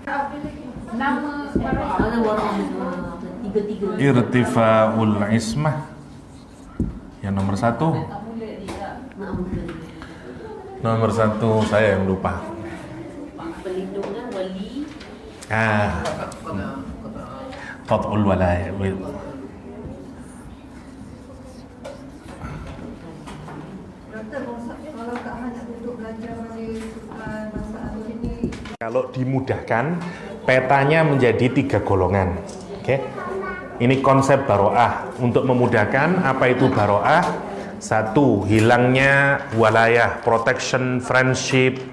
Nama baroah. Irtifa'ul ismah. Yang nomor satu. Nomor satu saya yang lupa. Perlindungan wali. Qat'ul walaya. Kalau dimudahkan, petanya menjadi 3 golongan. Oke. Ini konsep baroah. Untuk memudahkan, apa itu baroah? 1. Hilangnya walayah, protection, friendship,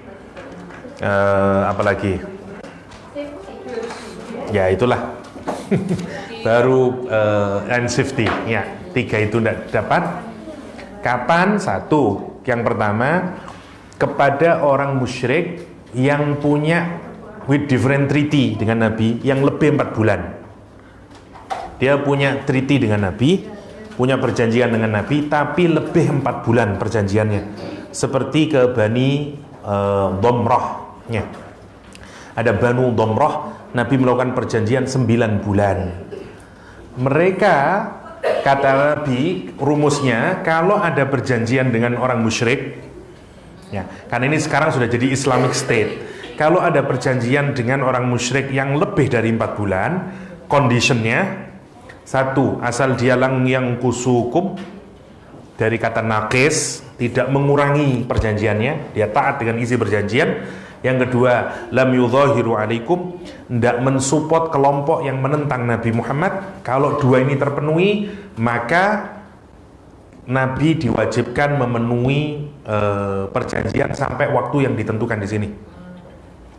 apalagi? Ya itulah. Baru and safety. Ya, 3 itu tidak dapat. Kapan? 1. Yang pertama, kepada orang musyrik yang punya with different treaty dengan Nabi yang lebih 4 bulan. Dia punya treaty dengan Nabi, punya perjanjian dengan Nabi, tapi lebih 4 bulan perjanjiannya. Seperti ke Bani Domroh. Ya. Ada Banu Domroh, Nabi melakukan perjanjian 9 bulan. Mereka, kata Nabi, rumusnya, kalau ada perjanjian dengan orang musyrik, ya, karena ini sekarang sudah jadi Islamic State. Kalau ada perjanjian dengan orang musyrik yang lebih dari 4 bulan, conditionnya 1, asal dia yang kusukum, dari kata nakis, tidak mengurangi perjanjiannya, dia taat dengan isi perjanjian. Yang kedua, lam yudhahiru alaikum, tidak mensupport kelompok yang menentang Nabi Muhammad. Kalau 2 ini terpenuhi, maka Nabi diwajibkan memenuhi perjanjian sampai waktu yang ditentukan di sini.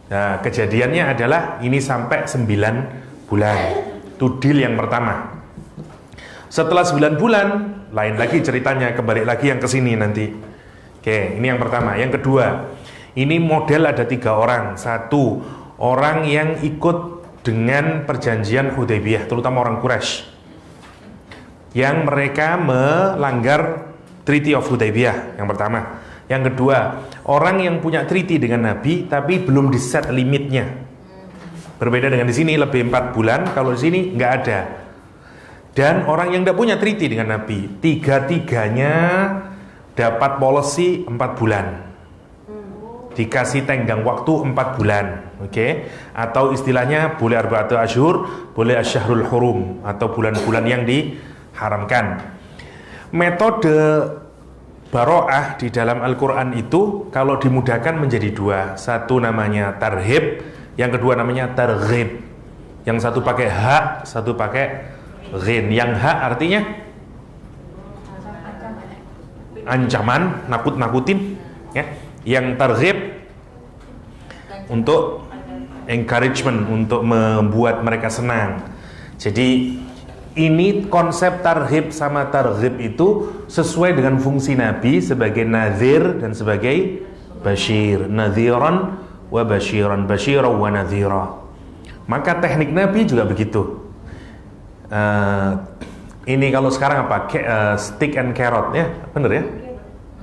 Nah, kejadiannya adalah ini sampai 9 bulan. Itu deal yang pertama. Setelah 9 bulan, lain lagi ceritanya, kembali lagi yang ke sini nanti. Oke, ini yang pertama. Yang kedua, ini model ada 3 orang. 1, orang yang ikut dengan perjanjian Hudaybiyah, terutama orang Quraisy, yang mereka melanggar Treaty of Hudaybiyah, yang pertama. Yang kedua, orang yang punya treaty dengan Nabi tapi belum di set limitnya. Berbeda dengan di sini lebih 4 bulan, kalau di sini nggak ada. Dan orang yang tidak punya treaty dengan Nabi, 3-tiganya dapat policy 4 bulan. Dikasih tenggang waktu 4 bulan, oke? Atau istilahnya boleh arba'atu asyhur, boleh asyahrul hurum, atau bulan-bulan yang diharamkan. Metode baroah di dalam Al-Quran itu kalau dimudahkan menjadi 2. Satu namanya tarhib, yang kedua namanya targhib. Yang satu pakai ha, satu pakai ghin. Yang ha artinya ancaman, nakut-nakutin, ya. Yang targhib untuk encouragement, untuk membuat mereka senang. Jadi ini konsep tarhib sama targhib itu sesuai dengan fungsi Nabi sebagai nadhir dan sebagai bashir. Nadhiran wa bashiran, bashiran wa nadhira. Maka teknik Nabi juga begitu. Ini kalau sekarang apa? Stick and carrot, ya, bener ya?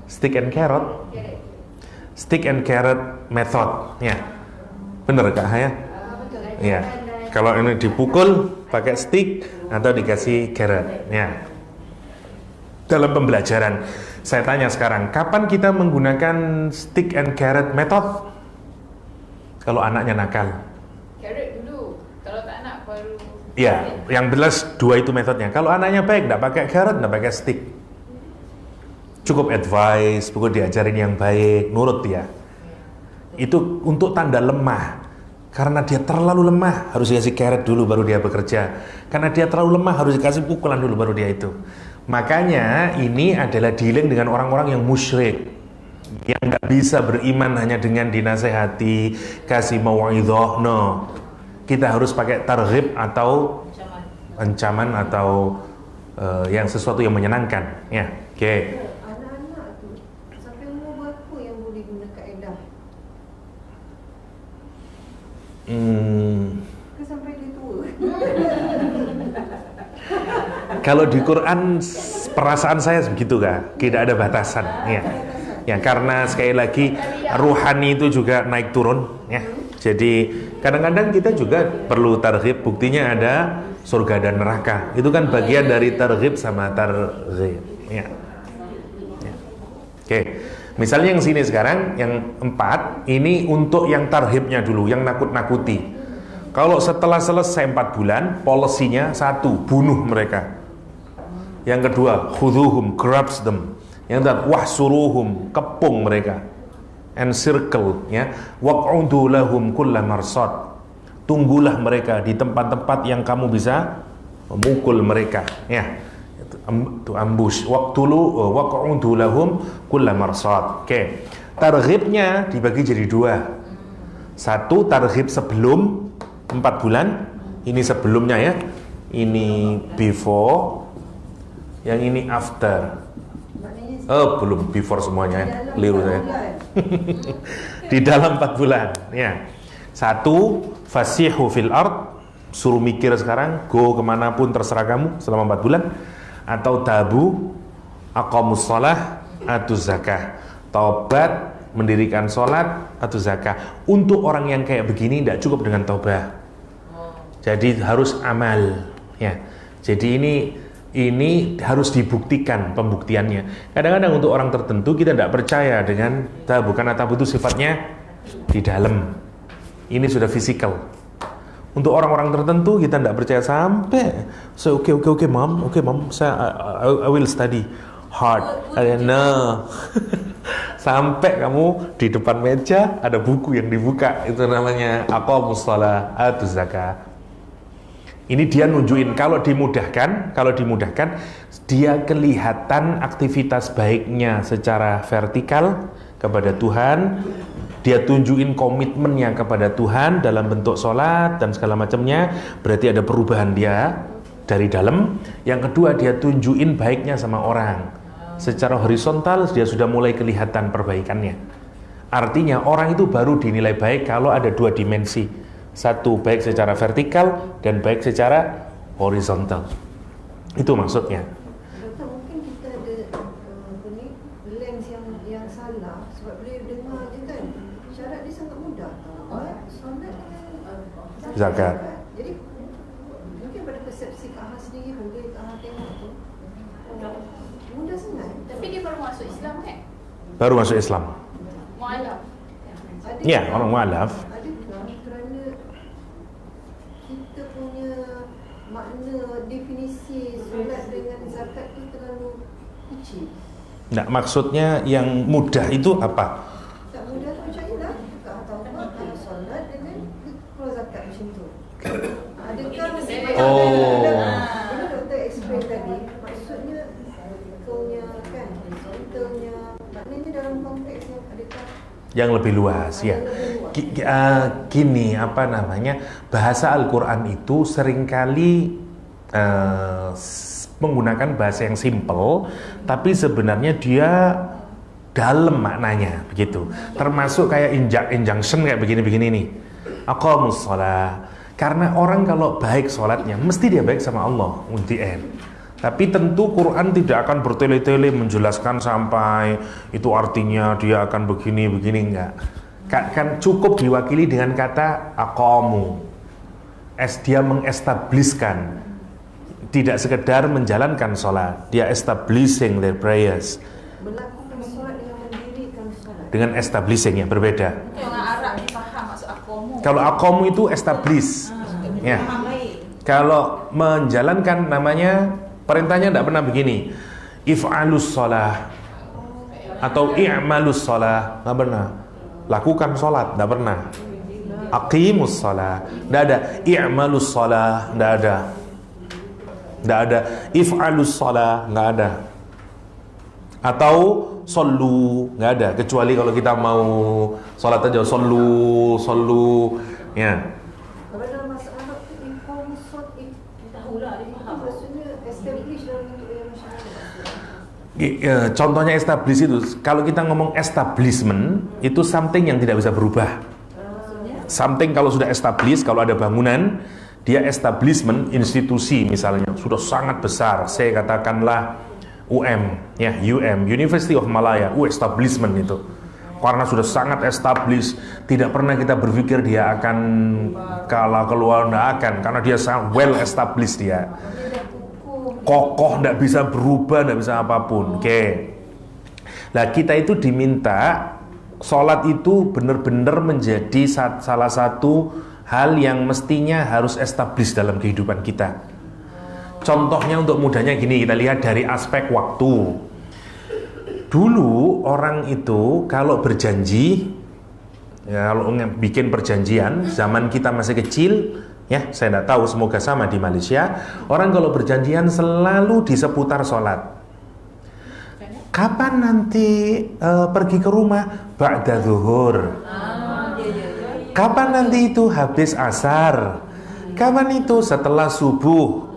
Stick and carrot, stick and carrot method, ya, bener Kak ya? Ya. Kalau ini dipukul pakai stick atau dikasih carrot, ya. Dalam pembelajaran, saya tanya sekarang, kapan kita menggunakan stick and carrot method? Kalau anaknya nakal. Carrot dulu, kalau tak nak baru. Ya, yang jelas 2 itu metodenya. Kalau anaknya baik, tidak pakai carrot, tidak pakai stick. Cukup advice, pokoknya diajarin yang baik, nurut dia. Itu untuk tanda lemah. Karena dia terlalu lemah, harus dikasih carrot dulu baru dia bekerja. Karena dia terlalu lemah, harus dikasih pukulan dulu baru dia itu. Makanya ini adalah dealing dengan orang-orang yang musyrik, yang nggak bisa beriman hanya dengan dinasehati, kasih mau'idhah. No, kita harus pakai targhib atau ancaman atau yang sesuatu yang menyenangkan. Ya, oke. Anak-anak tu sampai umur berapa yang boleh guna kaedah? Ke sampai dia tua. Kalau di Quran perasaan saya begitu Kak, tidak ada batasan, ya. Ya, karena sekali lagi ruhani itu juga naik turun, ya. Jadi kadang-kadang kita juga perlu targhib, buktinya ada surga dan neraka. Itu kan bagian dari targhib sama targhib. Ya. Ya. Oke, misalnya yang sini sekarang, yang 4, ini untuk yang targhibnya dulu, yang nakut-nakuti. Kalau setelah selesai 4 bulan, polisinya 1, bunuh mereka. Yang kedua, khudhuhum, grabs them. Yang ketiga, wahsuruhum, kepung mereka. Encircle, ya. Waq'udu lahum kulla marsad. Tunggulah mereka di tempat-tempat yang kamu bisa memukul mereka, ya. Itu ambush. Waq'udu lahum kulla marsad. Oke. Targhibnya dibagi jadi 2. 1 targhib sebelum 4 bulan. Ini sebelumnya, ya. Ini before. Yang ini after. Belum before semuanya, ya. Keliru saya. Di dalam 4 bulan, ya. 1, fasihu fil ard, suruh mikir sekarang, go kemanapun terserah kamu selama 4 bulan. Atau tabu, aqamus shalah, atuz zakah, taubat, mendirikan sholat, atuz zakah. Untuk orang yang kayak begini tidak cukup dengan taubat, jadi harus amal, ya. Jadi ini harus dibuktikan pembuktiannya. Kadang-kadang untuk orang tertentu kita tidak percaya dengan tabu, karena tabu itu sifatnya di dalam. Ini sudah fisikal. Untuk orang-orang tertentu kita tidak percaya sampai oke mom, I will study hard. No. Sampai kamu di depan meja ada buku yang dibuka, itu namanya aqamus shalah, atuz zakah. Ini dia nunjukin kalau dimudahkan dia kelihatan aktivitas baiknya secara vertikal kepada Tuhan. Dia tunjukin komitmennya kepada Tuhan dalam bentuk sholat dan segala macamnya. Berarti ada perubahan dia dari dalam. Yang kedua, dia tunjukin baiknya sama orang. Secara horizontal dia sudah mulai kelihatan perbaikannya. Artinya orang itu baru dinilai baik kalau ada 2 dimensi. 1 baik secara vertikal dan baik secara horizontal. Itu maksudnya. Doktor, mungkin kita ada lens yang salah, sebab boleh dengar je kan. Syarat dia sangat mudah. Solat dengan Zakat. Jadi mungkin pada persepsi Kak sendiri, boleh Kak tengok tu mudah sangat. Tapi dia baru masuk Islam kan? Baru masuk Islam. Mu'alaf. Ya, orang mu'alaf. Adakah kerana kita punya makna definisi solat dengan zakat tu terlalu kecil? Nah, maksudnya yang mudah itu apa? Tak mudah tu macam ni lah. Kak tahu apa kalau solat dengan kalau zakat macam tu. Adakah Bila doktor explain tadi, maksudnya punya kan, contohnya maknanya dalam konteks yang adakah yang lebih luas, ya. Gini, apa namanya, bahasa Al-Quran itu seringkali menggunakan bahasa yang simple, tapi sebenarnya dia dalam maknanya, begitu. Termasuk kayak injunction kayak begini-begini nih. Aqamus shalah. Karena orang kalau baik sholatnya, mesti dia baik sama Allah, the end. Tapi tentu Quran tidak akan bertele-tele menjelaskan sampai itu artinya dia akan begini-begini, enggak. Kan cukup diwakili dengan kata aqamu. Dia mengestabliskan, tidak sekedar menjalankan sholat, dia establishing their prayers. melakukan solat dengan mendirikan solat? Dengan establishing, ya, berbeda. Orang Arab ni faham maksud aqamu. Kalau aqamu itu establish, ya. Kalau menjalankan namanya perintahnya tidak pernah begini, if'alus shalah atau i'malus shalah, nggak pernah. Lakukan sholat, tidak pernah. Aqimus shalah, tidak ada. I'malus shalah, tidak ada. Tidak ada. If'alus shalah, nggak ada. Atau sallu, nggak ada. Kecuali kalau kita mau sholat aja, sallu, ya. Kalau dalam bahasa Arab tu iqamus solat, tahulah dia faham. Maksudnya establish dalam bentuk yang macam mana? Contohnya establish itu, kalau kita ngomong establishment itu something yang tidak bisa berubah. Something kalau sudah establish, kalau ada bangunan, dia establishment institusi misalnya sudah sangat besar. Saya katakanlah UM, ya, University of Malaya, establishment itu. karena sudah sangat established, tidak pernah kita berpikir dia akan kalah keluar, tidak akan, karena dia sangat well established, dia kokoh, tidak bisa berubah, tidak bisa apapun. Oke. Nah, kita itu diminta sholat itu benar-benar menjadi salah satu hal yang mestinya harus established dalam kehidupan kita. Contohnya untuk mudahnya gini, kita lihat dari aspek waktu. Dulu orang itu kalau berjanji, ya, kalau bikin perjanjian, zaman kita masih kecil, ya saya tidak tahu, semoga sama di Malaysia. Orang kalau berjanjian selalu di seputar sholat. Kapan nanti pergi ke rumah? Ba'da zuhur. Kapan nanti itu habis asar? Kapan itu setelah subuh?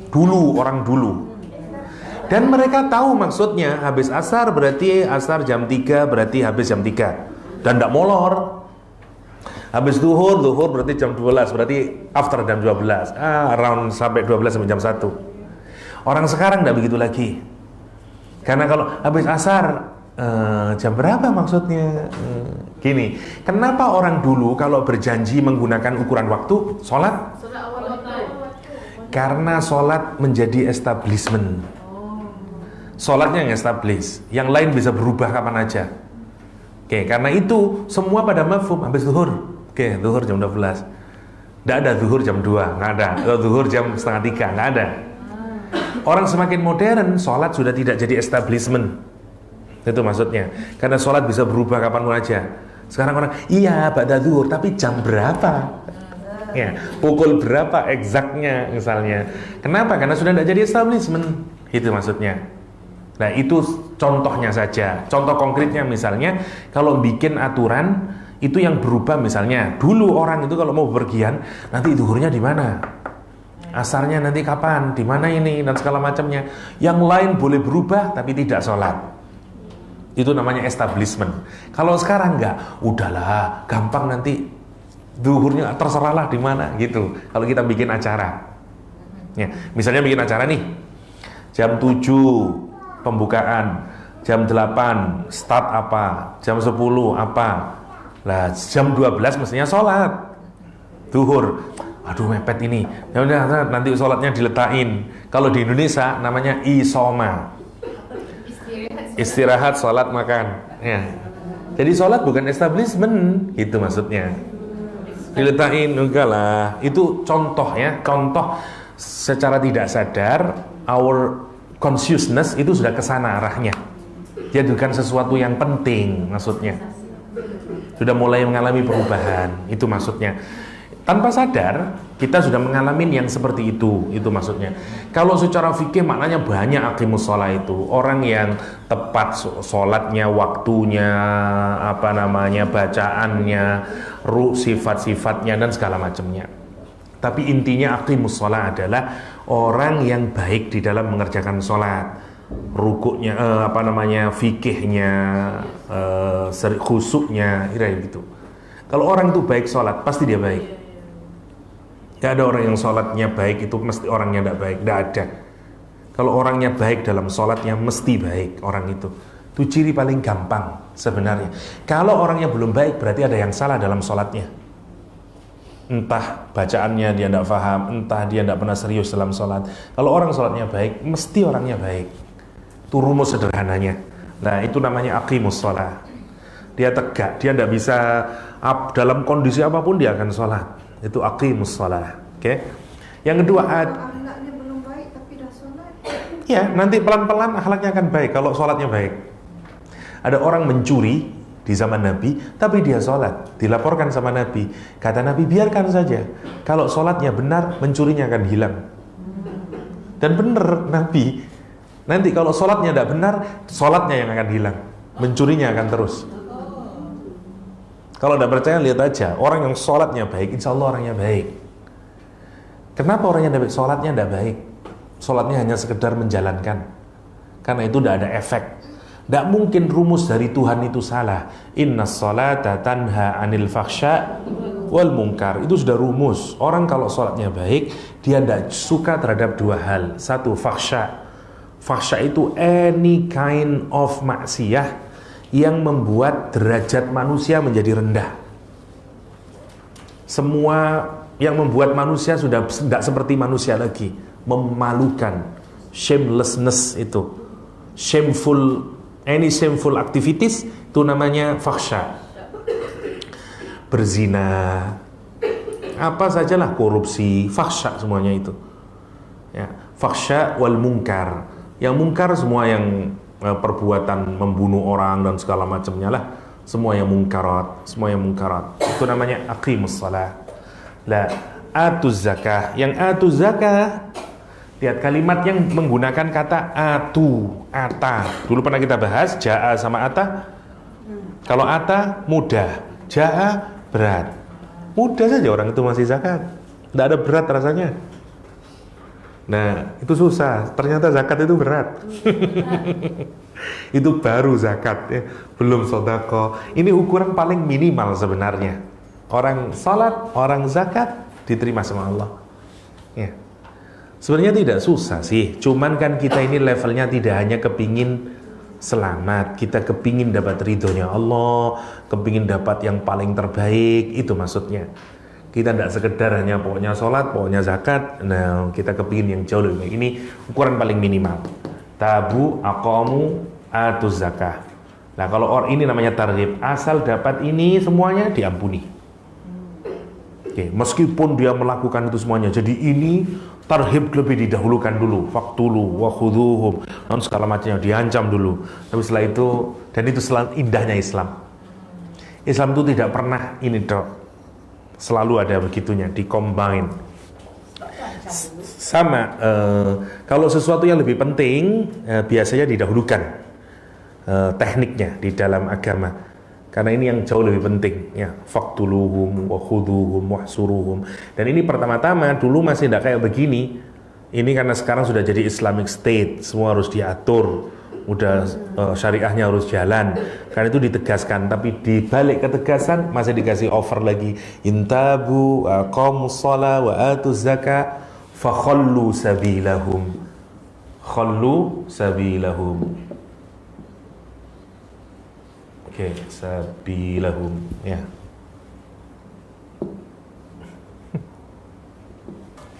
Dulu, orang dulu. Dan mereka tahu maksudnya, habis asar berarti asar jam 3, berarti habis jam 3. Dan tidak molor. Habis zuhur berarti jam 12, berarti after jam 12. Around sampai 12 sampai jam 1. Orang sekarang tidak begitu lagi. Karena kalau habis asar, jam berapa maksudnya? Gini, kenapa orang dulu kalau berjanji menggunakan ukuran waktu, sholat? Solat awal waktu. Karena sholat menjadi establishment. Sholatnya yang establish, yang lain bisa berubah kapan aja. Oke, karena itu semua pada mafhum habis zuhur. Oke, zuhur jam 12. Tidak ada zuhur jam 2, nggak ada. Atau zuhur jam setengah 3, nggak ada. Orang semakin modern, sholat sudah tidak jadi establishment. Itu maksudnya. Karena sholat bisa berubah kapan aja. Sekarang orang, iya ba'da zuhur, tapi jam berapa? Ya, pukul berapa exactnya misalnya. Kenapa? Karena sudah tidak jadi establishment. Itu maksudnya. Nah, itu contohnya saja. Contoh konkretnya misalnya, kalau bikin aturan itu yang berubah misalnya. Dulu orang itu kalau mau bepergian, nanti zuhurnya di mana? Asarnya nanti kapan? Di mana ini? Dan segala macamnya. Yang lain boleh berubah tapi tidak sholat. Itu namanya establishment. Kalau sekarang enggak, udahlah, gampang nanti zuhurnya terserahlah di mana gitu. Kalau kita bikin acara. Ya, misalnya bikin acara nih. Jam 7 pembukaan, jam 8 start apa, jam 10 apa. Lah, jam 12 mestinya sholat zuhur. Aduh mepet ini. Ya udah nanti sholatnya diletakin. Kalau di Indonesia namanya isoma. Istirahat, sholat, makan. Ya. Jadi sholat bukan establishment, gitu maksudnya. Diletakin enggak lah. Itu contoh ya, contoh secara tidak sadar our consciousness itu sudah kesana arahnya. Dia bukan sesuatu yang penting maksudnya. Sudah mulai mengalami perubahan, itu maksudnya. Tanpa sadar kita sudah mengalami yang seperti itu maksudnya. Kalau secara fikih maknanya banyak aqimus shalah itu. Orang yang tepat sholatnya, waktunya, apa namanya, bacaannya, sifat-sifatnya dan segala macamnya. Tapi intinya aqimus shalah adalah orang yang baik di dalam mengerjakan sholat, rukuknya, fikihnya, khusyuknya, gitu. Kalau orang itu baik sholat, pasti dia baik. Gak ada orang yang sholatnya baik itu mesti orangnya tidak baik, tidak ada. Kalau orangnya baik dalam sholatnya mesti baik orang itu. Itu ciri paling gampang sebenarnya. Kalau orangnya belum baik berarti ada yang salah dalam sholatnya. Entah bacaannya dia tidak paham, entah dia tidak pernah serius dalam sholat. Kalau orang sholatnya baik, mesti orangnya baik. Itu rumus sederhananya. Nah, itu namanya aqimus shalah. Dia tegak, dia tidak bisa dalam kondisi apapun dia akan sholat. Itu aqimus shalah. Oke. Yang kedua, akhlaknya belum baik tapi dah sholat. Ya, nanti pelan-pelan akhlaknya akan baik kalau sholatnya baik. Ada orang mencuri di zaman Nabi, tapi dia sholat, dilaporkan sama Nabi. Kata Nabi, biarkan saja. Kalau sholatnya benar, mencurinya akan hilang. Dan benar Nabi. Nanti kalau sholatnya tidak benar, sholatnya yang akan hilang, mencurinya akan terus. Kalau tidak percaya, lihat aja. Orang yang sholatnya baik, insya Allah orangnya baik. Kenapa orangnya tidak baik? Sholatnya tidak baik. Sholatnya hanya sekedar menjalankan. Karena itu tidak ada efek. Tidak mungkin rumus dari Tuhan itu salah. Inna sholata tanha anil fakhsya wal munkar. Itu sudah rumus. Orang kalau sholatnya baik, dia tidak suka terhadap dua hal. Satu, fakhsya. Fakhsya itu any kind of maksiyah yang membuat derajat manusia menjadi rendah. Semua yang membuat manusia sudah tidak seperti manusia lagi, memalukan, shamelessness itu, any shameful activities itu namanya fakhsha. Berzina, apa sajalah, korupsi, fakhsha semuanya itu. Ya, fakhsha wal munkar. Yang munkar semua yang perbuatan membunuh orang dan segala macamnya lah, semua yang munkarat, itu namanya aqimus shalah. La atuz zakah. Yang atuz zakah, lihat kalimat yang menggunakan kata ata. Dulu pernah kita bahas jaa sama ata. Kalau ata mudah, jaa berat. Mudah saja orang itu masih zakat, tidak ada berat rasanya. Nah, itu susah. Ternyata zakat itu berat. Itu baru zakat ya, belum sedekah. Ini ukuran paling minimal sebenarnya. Orang salat, orang zakat diterima sama Allah. Ya. Sebenarnya tidak susah sih. Cuman kan kita ini levelnya tidak hanya kepingin selamat, kita kepingin dapat ridhonya Allah, kepingin dapat yang paling terbaik, itu maksudnya. Kita tidak sekedar hanya pokoknya sholat, pokoknya zakat. Nah, kita kepingin yang jauh lebih baik. Ini ukuran paling minimal. Tabu, aqamu, atuz zakah. Nah, kalau orang ini namanya targhib, asal dapat ini semuanya diampuni. Oke, meskipun dia melakukan itu semuanya, jadi ini tarhib lebih didahulukan dulu, faktulu wa khuduhum, dan segala macamnya diancam dulu. Tapi setelah itu, dan itu selalu indahnya Islam. Islam itu tidak pernah ini dok, selalu ada begitunya, dikombine. Sama, kalau sesuatu yang lebih penting, biasanya didahulukan tekniknya di dalam agama. Karena ini yang jauh lebih penting, ya, faktuluhum wa khuduhum wahsuruhum. Dan ini pertama-tama dulu masih tidak kayak begini. Ini karena sekarang sudah jadi Islamic State, semua harus diatur, udah syariahnya harus jalan. Karena itu ditegaskan, tapi di balik ketegasan masih dikasih offer lagi. Intabu aqamus shalah wa atuz zakah fa khallu sabilahum. Khallu sabilahum. Oke, sabilahum, ya.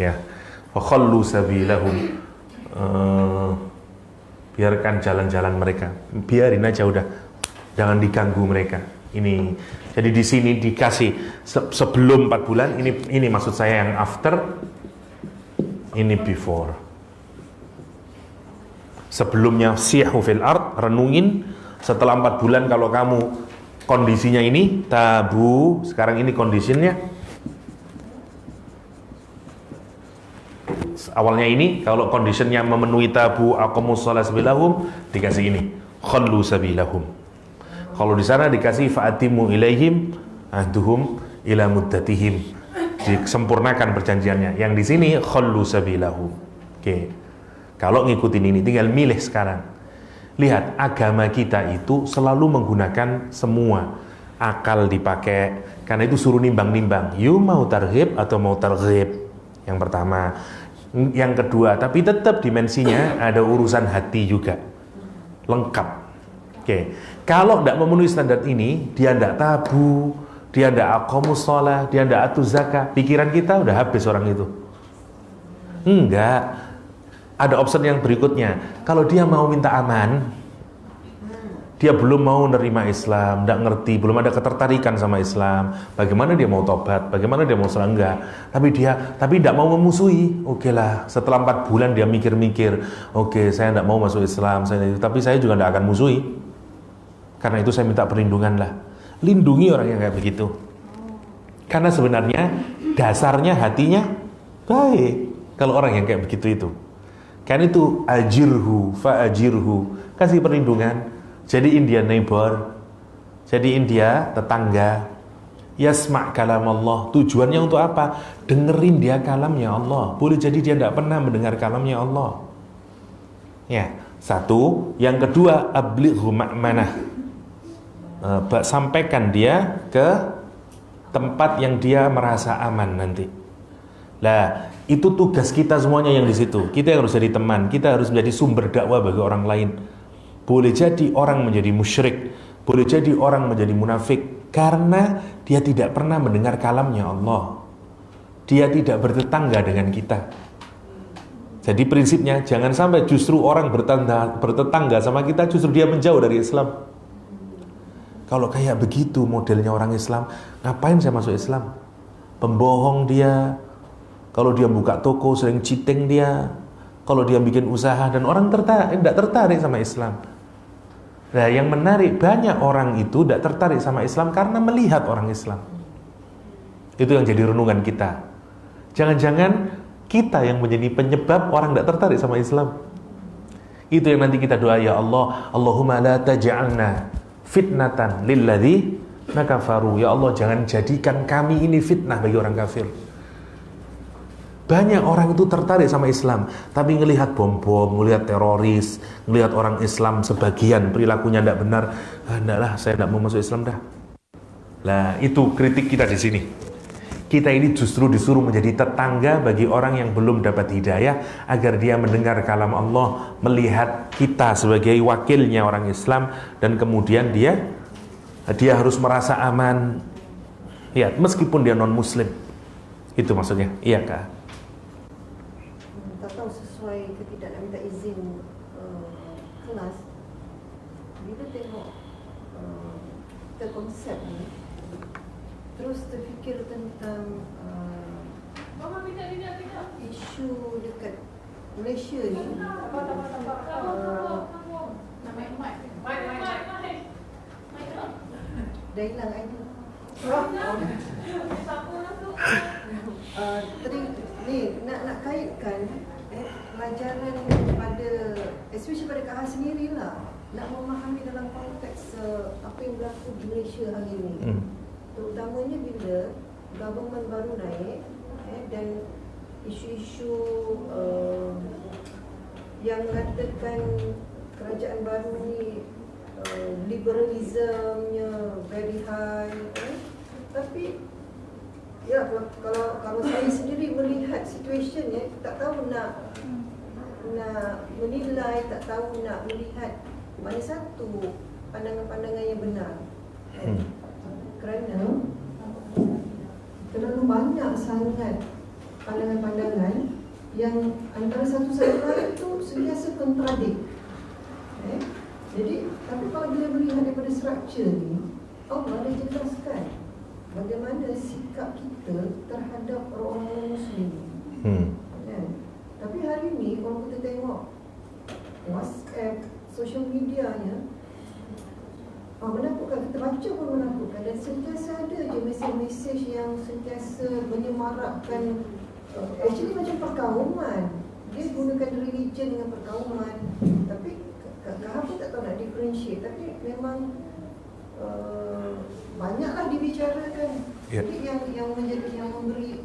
Ya, fakhallu sabilahum. Biarkan jalan-jalan mereka. Biarin aja udah. Jangan diganggu mereka. Ini. Jadi di sini dikasih sebelum 4 bulan, ini maksud saya yang after, ini before. Sebelumnya sihu fil ard, renungin. Setelah 4 bulan kalau kamu kondisinya ini tabu, sekarang ini kondisinya awalnya ini, kalau kondisinya memenuhi tabu aqamus shalah sabilahum, dikasih ini khallu sabilahum. Kalau di sana dikasih fa'atimu ilaihim ahduhum ila muddatihim, disempurnakan perjanjiannya. Yang di sini khallu sabilahum. Oke. Kalau ngikutin ini tinggal milih sekarang. Lihat, agama kita itu selalu menggunakan semua akal dipakai, karena itu suruh nimbang-nimbang. You mau targhib atau mau targhib? Yang pertama. Yang kedua, tapi tetap dimensinya ada urusan hati juga. Lengkap. Oke. Kalau tidak memenuhi standar ini, dia tidak tabu, dia tidak aqamus shalah, dia tidak atuz zakah, pikiran kita udah habis orang itu. Enggak. Ada option yang berikutnya. Kalau dia mau minta aman, dia belum mau nerima Islam, tidak ngerti, belum ada ketertarikan sama Islam, bagaimana dia mau tobat, bagaimana dia mau selanggar, tapi tidak mau memusuhi. Oke lah, setelah 4 bulan dia mikir-mikir, oke, saya tidak mau masuk Islam, tapi saya juga tidak akan musuhi. Karena itu saya minta perlindungan lah. Lindungi orang yang kayak begitu. Karena sebenarnya dasarnya hatinya baik. Kalau orang yang kayak begitu itu. Kan itu ajirhu fa'ajirhu, kasih perlindungan. Jadi India neighbor, jadi India tetangga. Yasma' kalam Allah, tujuannya untuk apa? Dengerin dia kalamnya Allah. Boleh jadi dia tidak pernah mendengar kalamnya Allah. Ya, satu. Yang kedua, ablighu ma'manah, sampaikan dia ke tempat yang dia merasa aman nanti. Lah, itu tugas kita semuanya yang di situ. Kita harus jadi teman, kita harus menjadi sumber dakwah bagi orang lain. Boleh jadi orang menjadi musyrik, Boleh jadi orang menjadi munafik karena dia tidak pernah mendengar kalamnya Allah. Dia tidak bertetangga dengan kita. Jadi prinsipnya jangan sampai justru orang bertetangga sama kita, justru dia menjauh dari Islam. Kalau kayak begitu modelnya orang Islam, ngapain saya masuk Islam? Pembohong dia. Kalau dia buka toko sering cheating dia. Kalau dia bikin usaha, dan orang tidak tertarik sama Islam. Nah, yang menarik, banyak orang itu tidak tertarik sama Islam karena melihat orang Islam. Itu yang jadi renungan kita. Jangan-jangan kita yang menjadi penyebab orang tidak tertarik sama Islam. Itu yang nanti kita doa, ya Allah, Allahumma la taj'alna fitnatan lilladzi nakafaru. Ya Allah, jangan jadikan kami ini fitnah bagi orang kafir. Banyak orang itu tertarik sama Islam, tapi ngelihat bom-bom, ngelihat teroris, ngelihat orang Islam sebagian perilakunya tidak benar, enggaklah, saya tidak mau masuk Islam dah. Lah, itu kritik kita di sini. Kita ini justru disuruh menjadi tetangga bagi orang yang belum dapat hidayah, agar dia mendengar kalam Allah, melihat kita sebagai wakilnya orang Islam, dan kemudian dia harus merasa aman. Ya, meskipun dia non Muslim. Itu maksudnya. Iya, Kak. Tak tahu sesuai ke tidak nak minta izin kelas. Bila tengok konsep ni, terus terfikir tentang isu dekat Malaysia ni, dah hilang ID. Ni nak kaitkan pelajaran pada, especially pada KH sendirilah, nak memahami dalam konteks apa yang berlaku di Malaysia hari ini. Terutamanya bila government baru naik dan isu-isu yang mengatakan kerajaan baru ni liberalismnya very high, tapi ya, kalau saya sendiri melihat situationnya, tak tahu nak menilai, tak tahu nak melihat mana satu pandangan-pandangan yang benar. Kerana terlalu banyak sangat pandangan-pandangan yang antara satu sama lain itu sentiasa kontradik. Jadi, tapi kalau bila melihat daripada struktur ni, Allah dah jelaskan bagaimana sikap kita terhadap orang-orang Muslim. Tapi hari ni kalau kita tengok WhatsApp, social medianya, menakutkan, kita baca pun menakutkan, dan sentiasa ada je mesej-mesej yang sentiasa menyemarakkan, actually macam perkauman. Dia gunakan religion dengan perkauman, tapi Kahar pun tak tahu nak differentiate, tapi memang banyaklah dibicarakan. Jadi yang menjadi, yang memberi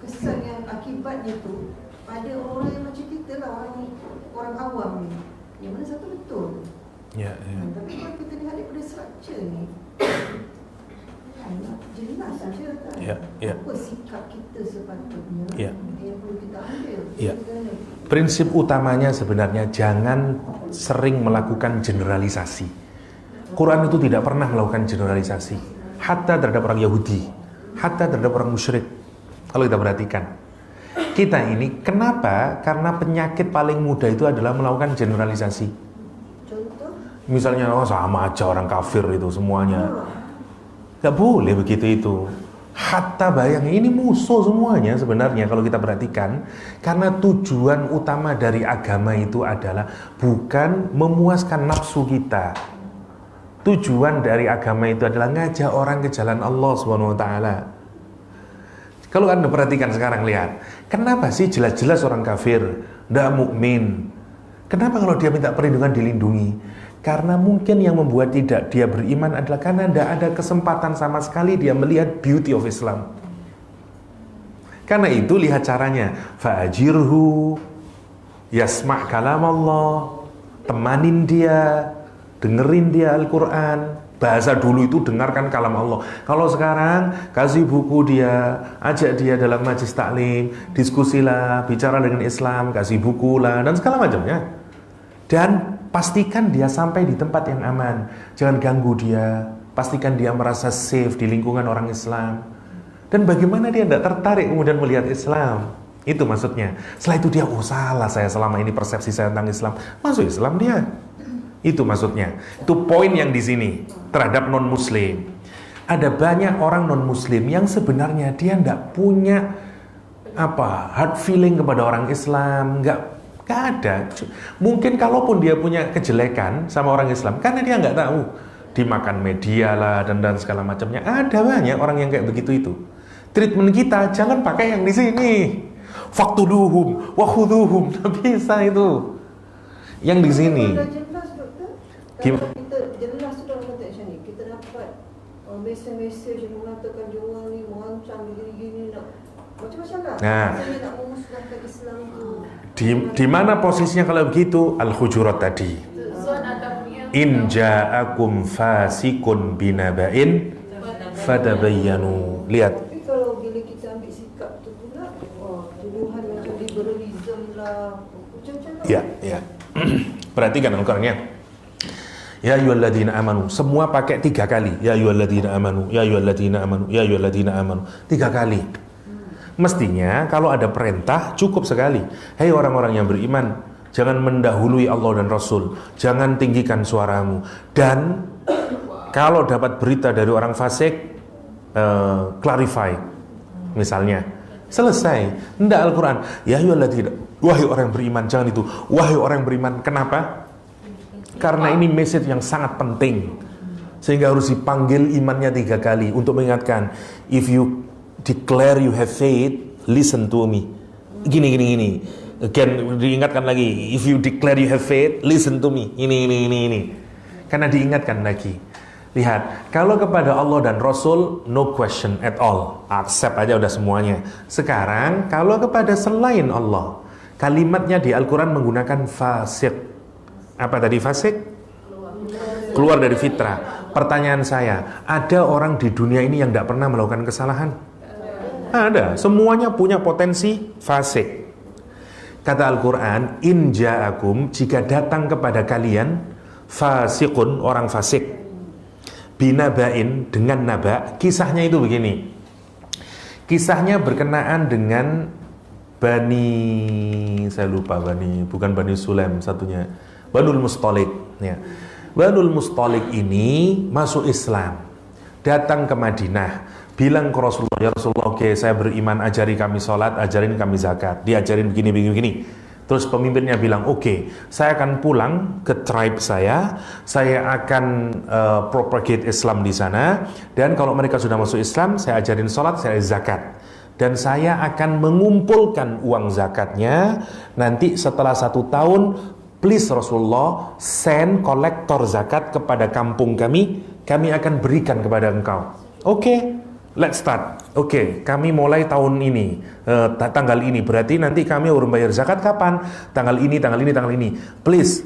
kesan yang akibatnya tu pada orang yang macam kita lah, orang awam ni. Yang mana satu betul. Tapi kalau kita lihat daripada struktur ni, jelas saja kan apa sikap kita sepatutnya yang perlu kita ambil. Prinsip utamanya sebenarnya jangan sering melakukan generalisasi. Quran itu tidak pernah melakukan generalisasi, hatta terhadap orang Yahudi, hatta terhadap orang musyrik. Kalau kita perhatikan, kita ini kenapa? Karena penyakit paling mudah itu adalah melakukan generalisasi. Contoh? Misalnya, sama aja orang kafir itu semuanya. Gak boleh begitu itu. Hatta bayangin, ini musuh semuanya sebenarnya kalau kita perhatikan. Karena tujuan utama dari agama itu adalah bukan memuaskan nafsu kita. Tujuan dari agama itu adalah ngajak orang ke jalan Allah SWT. Kalau Anda perhatikan sekarang, lihat, kenapa sih jelas-jelas orang kafir, tidak mukmin? Kenapa kalau dia minta perlindungan dilindungi? Karena mungkin yang membuat tidak dia beriman adalah karena tidak ada kesempatan sama sekali dia melihat beauty of Islam. Karena itu lihat caranya, fa'ajirhu yasma' kalam Allah, temanin dia, dengerin dia Al-Quran. Bahasa dulu itu dengarkan kalam Allah. Kalau sekarang kasih buku dia, ajak dia dalam majlis taklim, diskusilah, bicara dengan Islam, kasih buku lah, dan segala macamnya. Dan pastikan dia sampai di tempat yang aman. Jangan ganggu dia. Pastikan dia merasa safe di lingkungan orang Islam. Dan bagaimana dia tidak tertarik kemudian melihat Islam? Itu maksudnya. Setelah itu dia, oh salah saya selama ini persepsi saya tentang Islam. Masuk Islam dia. Itu maksudnya. Itu poin yang di sini terhadap non-Muslim. Ada banyak orang non-Muslim yang sebenarnya dia tidak punya hard feeling kepada orang Islam, nggak ada. Mungkin kalaupun dia punya kejelekan sama orang Islam, karena dia nggak tahu, dimakan media lah dan segala macamnya. Ada banyak orang yang kayak begitu itu. Treatment kita jangan pakai yang di sini. Faqtuluhum wa khuduhum, nggak bisa itu. Yang di sini. Sudah jelas doktor. Kalau kita jelas sudah konteks ni, kita dapat mesej-mesej yang mengatakan dia orang ni mengancam gini-gini nak macam-macam lah. Nah, saya nak memusnahkan Islam tu. Di mana posisinya kalau begitu? Al-Hujurat tadi. In ja'akum fasikun binaba'in fatabayyanu. Lihat. Tapi kalau bila kita ambil sikap tu pula, tuduhan macam liberalism lah, macam-macam lah. Ya. Perhatikan Al-Qur'annya. Ya ayyuhalladzina amanu. Semua pakai 3 kali. Ya ayyuhalladzina amanu. Ya ayyuhalladzina amanu. Ya ayyuhalladzina amanu. 3 kali. Mestinya kalau ada perintah cukup sekali. Hei orang-orang yang beriman, jangan mendahului Allah dan Rasul. Jangan tinggikan suaramu. Dan kalau dapat berita dari orang fasik, clarify. Misalnya, selesai. Ndak Al-Quran. Ya ayyuhalladzina, wahai orang yang beriman, jangan itu. Wahai orang yang beriman. Kenapa? Karena ini message yang sangat penting, sehingga harus dipanggil imannya 3 kali untuk mengingatkan. If you declare you have faith, listen to me. Gini. Again, diingatkan lagi. If you declare you have faith, listen to me. Ini. Karena diingatkan lagi. Lihat, kalau kepada Allah dan Rasul, no question at all. Accept aja udah semuanya. Sekarang, kalau kepada selain Allah, kalimatnya di Al-Quran menggunakan fasik. Apa tadi fasik? Keluar dari fitrah. Pertanyaan saya, ada orang di dunia ini yang tidak pernah melakukan kesalahan? Ada. Semuanya punya potensi fasik. Kata Al-Quran, in ja'akum, jika datang kepada kalian fasikun, orang fasik, binaba'in, dengan naba. Kisahnya itu begini. Kisahnya berkenaan dengan bukan Bani Sulaim satunya, Banul Mustalik ya. Banul Mustalik ini masuk Islam, datang ke Madinah, bilang ke Rasulullah, ya Rasulullah, oke, saya beriman, ajari kami sholat, ajarin kami zakat, diajarin begini. Terus pemimpinnya bilang, oke, saya akan pulang ke tribe saya akan propagate Islam di sana, dan kalau mereka sudah masuk Islam, saya ajarin sholat, saya zakat, dan saya akan mengumpulkan uang zakatnya. Nanti setelah 1 tahun, please Rasulullah, send kolektor zakat kepada kampung kami akan berikan kepada engkau. Oke, let's start. Oke, kami mulai tahun ini, tanggal ini. Berarti nanti kami harus bayar zakat kapan? Tanggal ini. Please,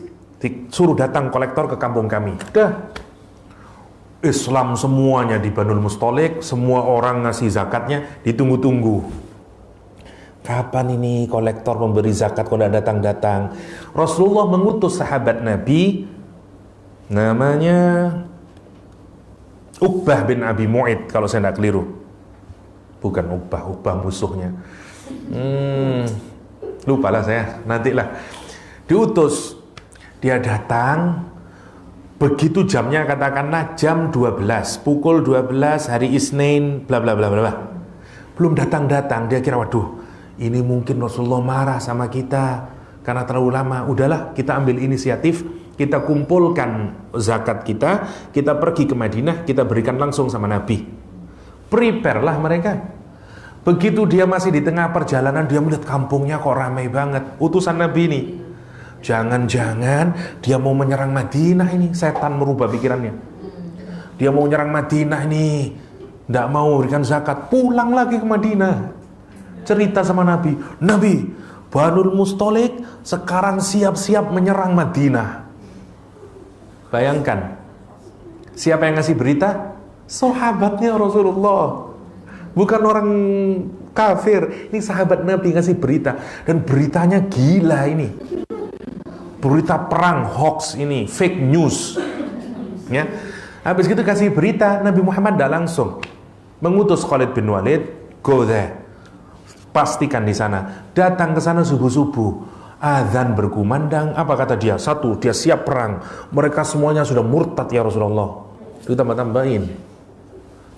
suruh datang kolektor ke kampung kami. Udah. Islam semuanya di Banul Mustalik, semua orang ngasih zakatnya, ditunggu-tunggu. Kapan ini kolektor memberi zakat kok tidak datang-datang? Rasulullah mengutus sahabat Nabi, namanya Uqbah bin Abi Mu'id kalau saya tidak keliru. Bukan Uqbah musuhnya. Lupalah saya, nantilah. Diutus, dia datang. Begitu jamnya, katakanlah jam 12, pukul 12 hari Isnin, bla bla bla bla. Belum datang-datang, dia kira waduh, ini mungkin Rasulullah marah sama kita karena terlalu lama. Udahlah, kita ambil inisiatif, kita kumpulkan zakat kita pergi ke Madinah, kita berikan langsung sama Nabi. Prepare lah mereka. Begitu dia masih di tengah perjalanan, dia melihat kampungnya kok ramai banget. Utusan Nabi ini, jangan-jangan dia mau menyerang Madinah ini. Setan merubah pikirannya. Dia mau menyerang Madinah ini, tidak mau berikan zakat, pulang lagi ke Madinah. Cerita sama Nabi, Banul Mustalik sekarang siap-siap menyerang Madinah. Bayangkan, siapa yang ngasih berita? Sahabatnya Rasulullah, bukan orang kafir. Ini sahabat Nabi ngasih berita, dan beritanya gila ini. berita perang, hoax ini, fake news. Ya. Habis itu kasih berita, Nabi Muhammad tidak langsung mengutus Khalid bin Walid, go there. Pastikan di sana. Datang ke sana subuh-subuh. Azan berkumandang, apa kata dia? Satu, dia siap perang. Mereka semuanya sudah murtad ya Rasulullah. Itu tambah-tambahin.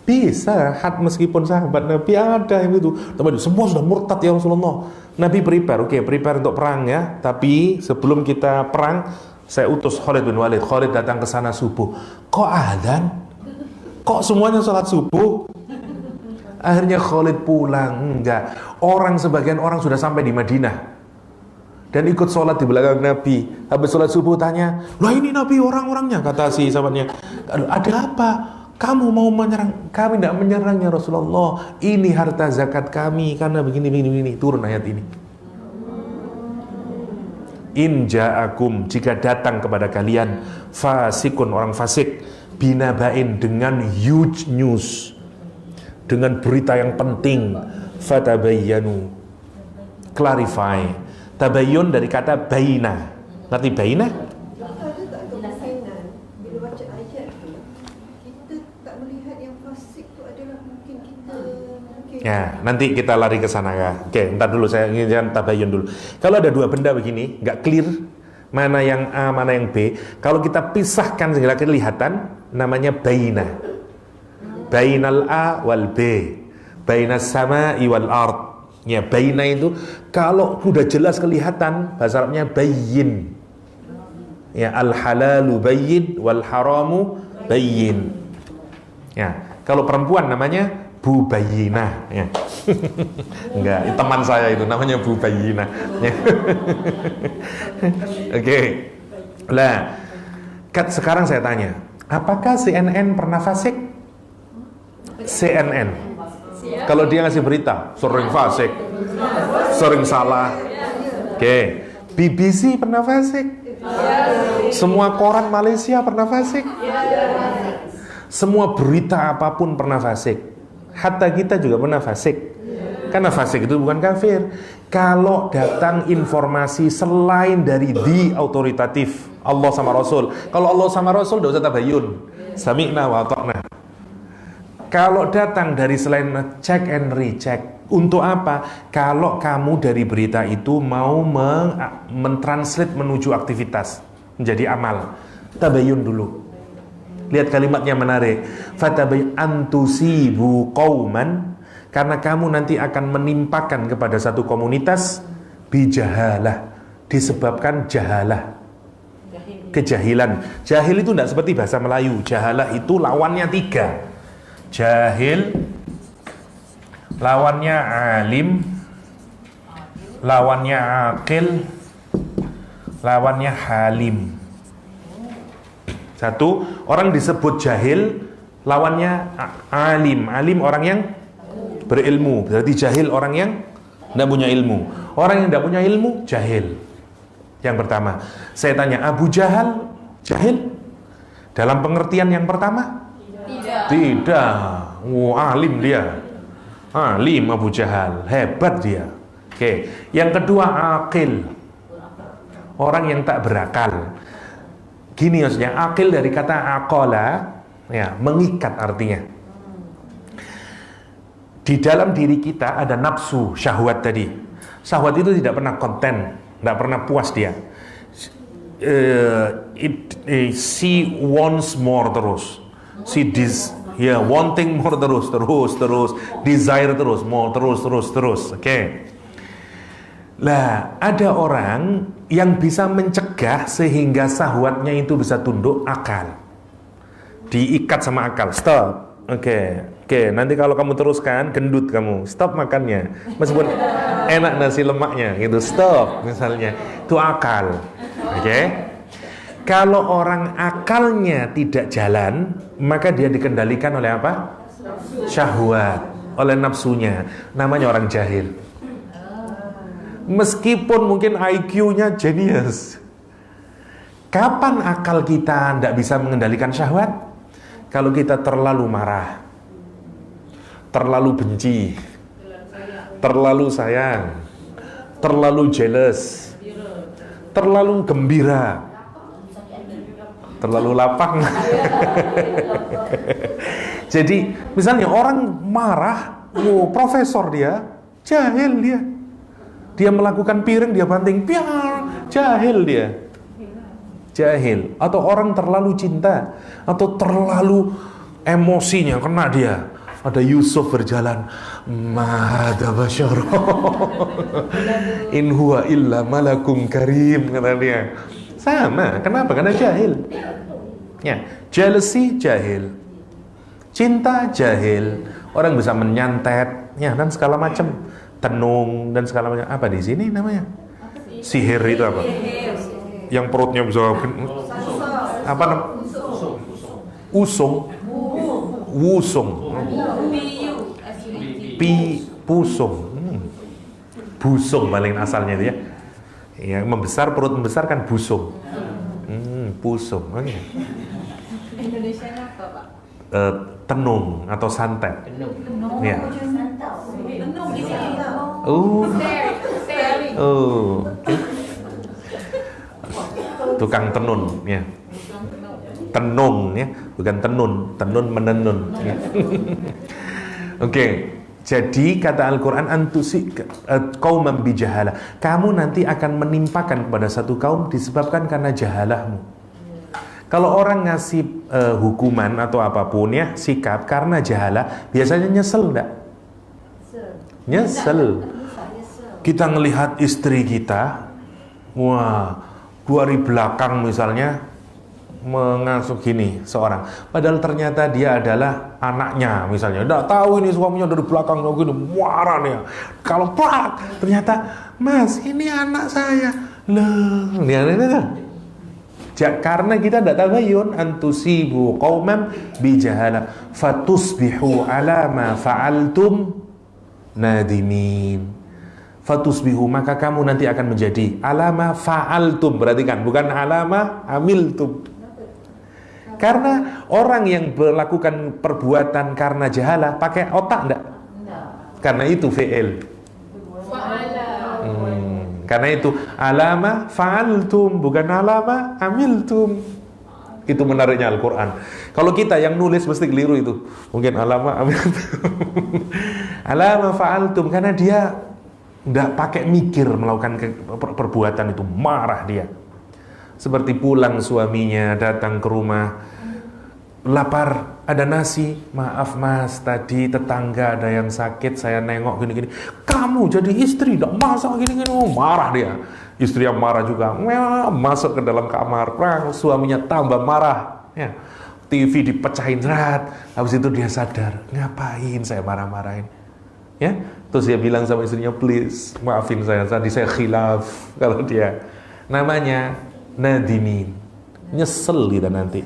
Bisa, meskipun sahabat Nabi ada yang itu. Semua sudah murtad ya Rasulullah. Nabi prepare, prepare untuk perang ya. Tapi sebelum kita perang, saya utus Khalid bin Walid. Khalid datang ke sana subuh. Kok azan? Kok semuanya sholat subuh? Akhirnya Khalid pulang. Enggak. Sebagian orang sudah sampai di Madinah dan ikut sholat di belakang Nabi. Habis sholat subuh tanya, lah ini Nabi orang-orangnya, kata si sahabatnya. Ada apa? Kamu mau menyerang? Kami tidak menyerang ya Rasulullah. Ini harta zakat kami karena begini. Turun ayat ini. In ja'akum, jika datang kepada kalian fasikun, orang fasik, binabain, dengan huge news, dengan berita yang penting, fatabayyanu, clarify. Tabayyun dari kata baina. Ngerti baina? Ada tak kemungkinan bila baca ayat tu kita tak melihat yang fasik tu adalah mungkin kita Ya, nanti kita lari ke sana ya. Oke, ntar dulu saya ingin tabayyun dulu. Kalau ada dua benda begini, nggak clear mana yang A, mana yang B. Kalau kita pisahkan segala kelihatan, namanya baina. Bainal A wal B, bainas sama'i wal ard. Ya, baina itu kalau sudah jelas kelihatan, bahasa Arabnya bayyin. Ya, al halalu bayyin wal haramu bayyin. Ya, kalau perempuan namanya Bu Bayyinah ya. Enggak, teman saya itu namanya Bu Bayyinah ya. Oke. Lah, sekarang saya tanya, apakah CNN pernah fasik? CNN. Kalau dia ngasih berita, sering fasik, sering salah. Oke. BBC pernah fasik? Semua koran Malaysia pernah fasik? Semua berita apapun pernah fasik. Hatta kita juga pernah fasik. Karena fasik itu bukan kafir. Kalau datang informasi selain dari di autoritatif Allah sama Rasul. Kalau Allah sama Rasul tidak usah tabayyun. Sami'na wa ata'na. Kalau datang dari selain, check and recheck. Untuk apa? Kalau kamu dari berita itu mau mentranslate menuju aktivitas, menjadi amal, tabayyun dulu. Lihat kalimatnya menarik. Fatabayyan antusibu qauman, karena kamu nanti akan menimpakan kepada satu komunitas bijahalah, disebabkan jahalah, kejahilan. Jahil itu tidak seperti bahasa Melayu. Jahalah itu lawannya 3. Jahil lawannya alim, lawannya akil, lawannya halim. Satu, orang disebut jahil, lawannya alim. Alim orang yang berilmu, berarti jahil orang yang tidak punya ilmu. Orang yang tidak punya ilmu, jahil. Yang pertama, saya tanya, Abu Jahal jahil? Dalam pengertian yang pertama? Tidak. Alim dia. Alim Abu Jahal, hebat dia. Oke. Yang kedua, akil. Orang yang tak berakal. Gini maksudnya, akil dari kata aqala, ya, mengikat artinya. Di dalam diri kita ada nafsu, syahwat tadi. Syahwat itu tidak pernah konten, tidak pernah puas dia. She wants more terus. Wanting more terus, desire terus, more terus. Oke. Lah, ada orang yang bisa mencegah sehingga syahwatnya itu bisa tunduk, akal. Diikat sama akal. Stop. Oke, nanti kalau kamu teruskan, gendut kamu. Stop makannya. Meskipun enak nasi lemaknya gitu. Stop misalnya. Itu akal. Oke. Kalau orang akalnya tidak jalan, maka dia dikendalikan oleh apa? Syahwat, oleh nafsunya. Namanya orang jahil. Meskipun mungkin IQ-nya genius. Kapan akal kita tidak bisa mengendalikan syahwat? Kalau kita terlalu marah, terlalu benci, terlalu sayang, terlalu jealous, terlalu gembira, terlalu lapang. Jadi misalnya orang marah, profesor dia, jahil dia melakukan piring, dia banting, piar, jahil dia, jahil. Atau orang terlalu cinta, atau terlalu emosinya kena dia. Ada Yusuf berjalan, Mahada basyara in huwa illa malakum karim, kata dia. Sama, kenapa? Karena jahil. Ya, jealousy jahil, cinta jahil. Orang bisa menyantet, ya, dan segala macam, tenung dan segala macam. Apa di sini namanya? Sihir itu apa? Yang perutnya bisa apa namanya? Usung. Wusung. Pusung. Busung paling asalnya itu ya. Yang membesar, perut membesar kan busung. Pusung. Oke. Indonesianya apa, Pak? Tenung atau santet. Tenung. Ya. Tenung di sini. Staring. Tukang tenun ya. Tenung ya, bukan tenun, tenun menenun ya. Oke. Jadi kata Al-Quran, qauman bijahalah, kamu nanti akan menimpakan kepada satu kaum disebabkan karena jahalahmu. Kalau orang ngasih hukuman atau apapun ya, sikap karena jahalah, biasanya nyesel enggak? Nyesel. Kita ngelihat istri kita, wah, dari belakang misalnya mengasuh gini seorang, padahal ternyata dia adalah anaknya misalnya, nggak tahu ini suaminya dari belakang gini, marah nih. Kalau pak, ternyata mas ini anak saya, loh, karena kita tidak tabayun, antusibu qauman bijahalah fatusbihu ala ma fa'altum nadimin. Fatusbihu, maka kamu nanti akan menjadi alama fa'altum, berarti kan bukan alama amiltum. Karena orang yang melakukan perbuatan karena jahalah pakai otak enggak? Karena itu fi'il. Karena itu alama fa'altum, bukan alama amiltum. Itu menariknya Al-Quran. Kalau kita yang nulis mesti keliru itu. Mungkin alama amiltum. Alama fa'altum, karena dia enggak pakai mikir melakukan perbuatan itu, marah dia. Seperti pulang suaminya datang ke rumah, lapar, ada nasi, maaf mas, tadi tetangga ada yang sakit, saya nengok gini-gini. Kamu jadi istri, tidak masak gini-gini, marah dia. Istri yang marah juga, masuk ke dalam kamar, suaminya tambah marah. Ya. TV dipecahin rat, habis itu dia sadar, ngapain saya marah-marahin? Ya, terus dia bilang sama istrinya, please maafin saya, tadi saya khilaf. Kalau dia namanya nadimin, nyesel kita nanti.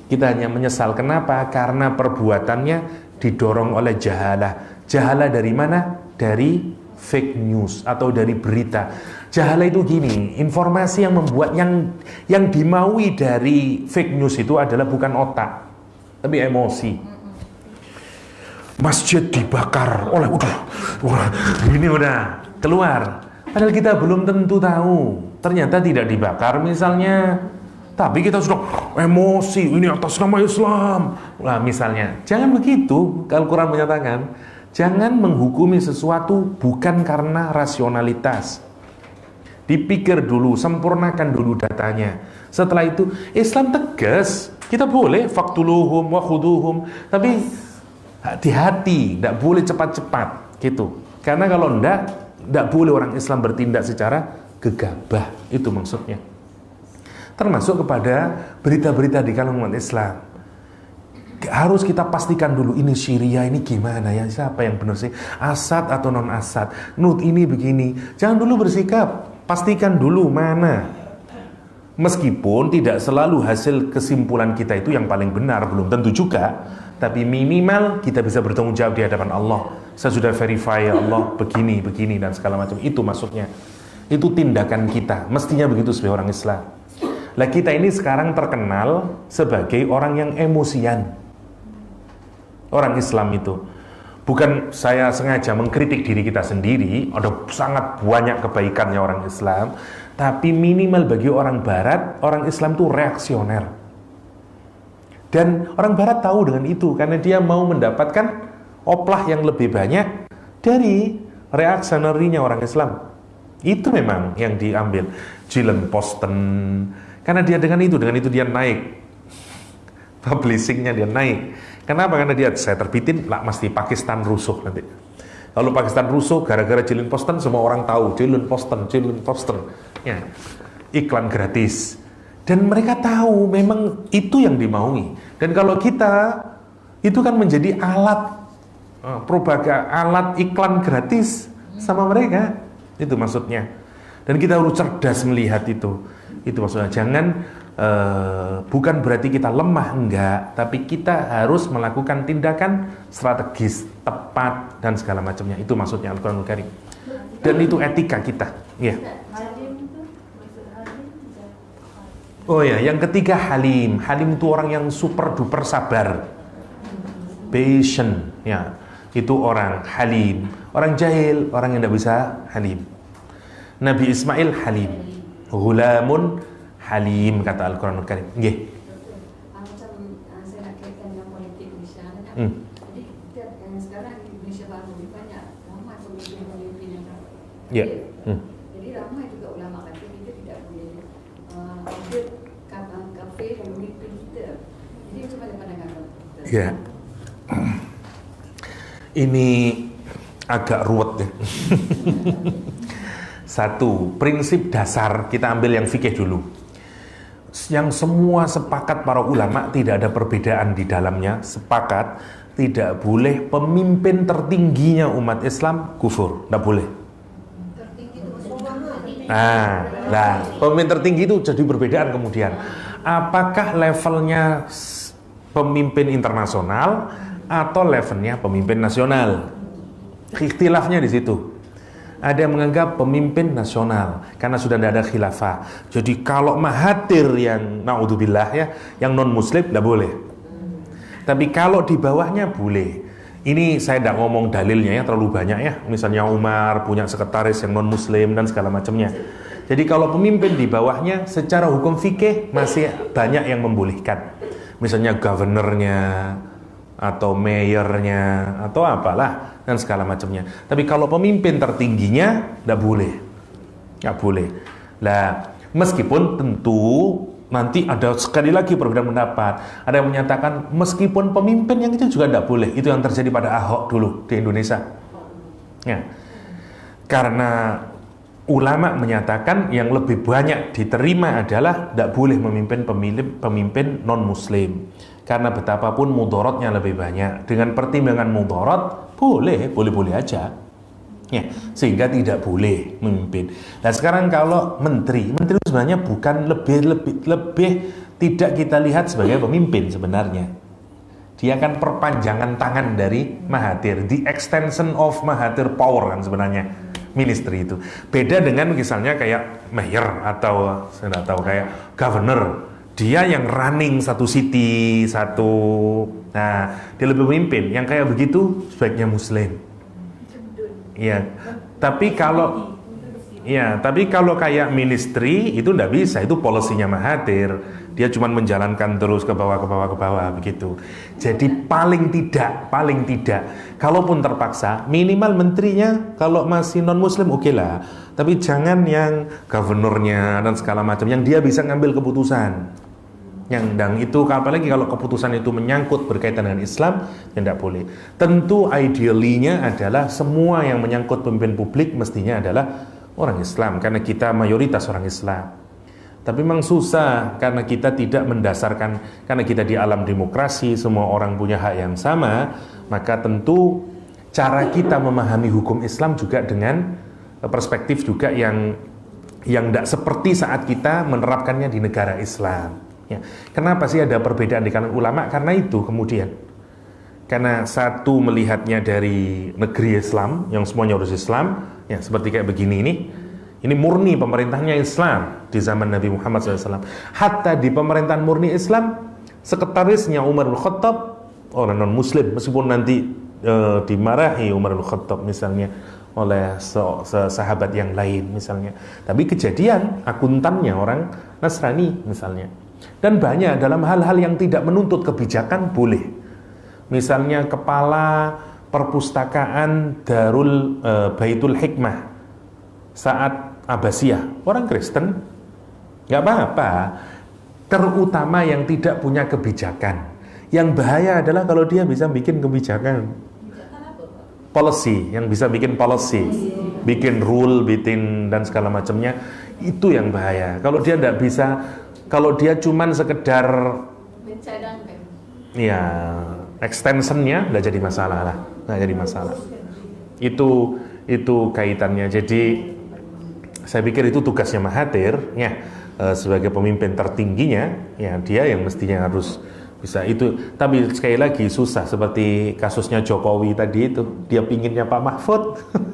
Kita hanya menyesal. Kenapa? Karena perbuatannya didorong oleh jahalah. Jahalah dari mana? Dari fake news atau dari berita. Jahalah itu gini, informasi yang membuat yang dimaui dari fake news itu adalah bukan otak, tapi emosi. Masjid dibakar oleh ini udah keluar. Padahal kita belum tentu tahu. Ternyata tidak dibakar misalnya, tapi kita sudah emosi, ini atas nama Islam. Nah misalnya, jangan begitu. Al-Quran menyatakan, jangan menghukumi sesuatu bukan karena rasionalitas. Dipikir dulu, sempurnakan dulu datanya. Setelah itu, Islam tegas. Kita boleh faktuluhum wa khuduhum, tapi hati-hati, tidak boleh cepat-cepat gitu. Karena kalau tidak boleh orang Islam bertindak secara gegabah, itu maksudnya. Termasuk kepada berita-berita di kalangan umat Islam. Harus kita pastikan dulu, ini Syria ini gimana ya, siapa yang benar sih, Asad atau non Asad, Nut ini begini. Jangan dulu bersikap, pastikan dulu mana. Meskipun tidak selalu hasil kesimpulan kita itu yang paling benar, belum tentu juga. Tapi minimal kita bisa bertanggung jawab di hadapan Allah. Saya sudah verify ya Allah, begini, dan segala macam. Itu maksudnya. Itu tindakan kita. Mestinya begitu sebagai orang Islam. Lah kita ini sekarang terkenal sebagai orang yang emosian. Orang Islam itu. Bukan saya sengaja mengkritik diri kita sendiri. Ada sangat banyak kebaikannya orang Islam. Tapi minimal bagi orang Barat, orang Islam itu reaksioner. Dan orang Barat tahu dengan itu karena dia mau mendapatkan oplah yang lebih banyak dari reaksionerinya orang Islam. Itu memang yang diambil. Jillen Posten, karena dia dengan itu dia naik. Publishingnya dia naik. Kenapa? Karena dia, saya terbitin, lah mesti Pakistan rusuh nanti. Lalu Pakistan rusuh gara-gara Jillen Posten, semua orang tahu Jillen Posten. Ya, iklan gratis. Dan mereka tahu memang itu yang dimaui. Dan kalau kita, itu kan menjadi alat propaganda, alat iklan gratis sama mereka. Itu maksudnya. Dan kita harus cerdas melihat itu. Itu maksudnya. Jangan bukan berarti kita lemah, enggak, tapi kita harus melakukan tindakan strategis, tepat dan segala macamnya. Itu maksudnya Al-Qur'anul Karim. Dan itu etika kita. Ya. Oh ya, yang ketiga halim. Halim itu orang yang super duper sabar. Patient, ya. Itu orang halim. Orang jahil, orang yang tidak bisa halim. Nabi Ismail halim. Ghulamun halim, kata Al-Qur'anul Karim. Nggih. Macam saya nak kaitkan dengan politik Indonesia kan. Jadi kita yang sekarang di Indonesia baru lebih banyak ramai pemimpin-pemimpin yang Ya. Jadi ramai juga ulama kata kita tidak boleh ada kafir yang memimpin kita. Jadi macam mana pandangan kita? Ya. Ini agak ruwet ya. Satu, prinsip dasar kita ambil yang fikih dulu. Yang semua sepakat para ulama, tidak ada perbedaan di dalamnya, sepakat tidak boleh pemimpin tertingginya umat Islam kufur, tidak boleh. Nah, pemimpin tertinggi itu jadi perbedaan kemudian. Apakah levelnya pemimpin internasional atau levelnya pemimpin nasional? Ikhtilafnya di situ. Ada yang menganggap pemimpin nasional karena sudah tidak ada khilafah. Jadi kalau Mahathir yang naudzubillah ya, yang non muslim tidak boleh. Tapi kalau di bawahnya boleh. Ini saya tidak ngomong dalilnya ya, terlalu banyak ya. Misalnya Umar punya sekretaris yang non muslim dan segala macamnya. Jadi kalau pemimpin di bawahnya secara hukum fikih masih banyak yang membolehkan. Misalnya governornya atau mayornya atau apalah dan segala macamnya. Tapi kalau pemimpin tertingginya tidak boleh. Nah, meskipun tentu nanti ada sekali lagi perbedaan pendapat. Ada yang menyatakan meskipun pemimpin yang itu juga tidak boleh. Itu yang terjadi pada Ahok dulu di Indonesia. Ya. Karena ulama menyatakan yang lebih banyak diterima adalah tidak boleh memimpin pemimpin non muslim. Karena betapapun mudorotnya lebih banyak. Dengan pertimbangan mudorot boleh aja. Ya, sehingga tidak boleh memimpin. Nah sekarang kalau menteri sebenarnya bukan lebih tidak kita lihat sebagai pemimpin sebenarnya. Dia kan perpanjangan tangan dari Mahathir, the extension of Mahathir power kan sebenarnya ministry itu. Beda dengan misalnya kayak mayor atau saya tidak tahu kayak governor. Dia yang running satu city, nah dia lebih memimpin. Yang kayak begitu sebaiknya muslim. Ya, tapi kalau kayak ministry itu nggak bisa, itu polisinya Mahathir. Dia cuma menjalankan terus ke bawah begitu. Jadi paling tidak, kalaupun terpaksa, minimal menterinya kalau masih non muslim oke lah. Tapi jangan yang governornya dan segala macam, yang dia bisa ngambil keputusan. Yang itu apalagi kalau keputusan itu menyangkut berkaitan dengan Islam, ya tidak boleh. Tentu idealinya adalah semua yang menyangkut pemimpin publik mestinya adalah orang Islam, karena kita mayoritas orang Islam. Tapi memang susah karena kita tidak mendasarkan, karena kita di alam demokrasi semua orang punya hak yang sama, maka tentu cara kita memahami hukum Islam juga dengan perspektif juga yang tidak seperti saat kita menerapkannya di negara Islam. Ya. Kenapa sih ada perbedaan di kalangan ulama? Karena itu kemudian. Karena satu melihatnya dari negeri Islam, yang semuanya harus Islam, ya seperti kayak begini ini. Ini murni pemerintahnya Islam di zaman Nabi Muhammad SAW. Hatta di pemerintahan murni Islam, sekretarisnya Umar bin Khattab orang non Muslim, meskipun nanti dimarahi Umar bin Khattab misalnya oleh sahabat yang lain misalnya. Tapi kejadian akuntannya orang Nasrani misalnya. Dan banyak dalam hal-hal yang tidak menuntut kebijakan boleh. Misalnya kepala perpustakaan Darul Baitul Hikmah saat Abbasiyah, orang Kristen, nggak apa-apa. Terutama yang tidak punya kebijakan. Yang bahaya adalah kalau dia bisa bikin kebijakan, policy, yang bisa bikin policy, bikin rule, bikin dan segala macamnya, itu yang bahaya. Kalau dia tidak bisa, kalau dia cuman sekedar mencadangkan, ya extensionnya nggak jadi masalah lah, nggak jadi masalah. Itu kaitannya. Jadi saya pikir itu tugasnya Mahathir, ya, sebagai pemimpin tertingginya, ya dia yang mestinya harus bisa itu. Tapi sekali lagi susah, seperti kasusnya Jokowi tadi itu, dia pinginnya Pak Mahfud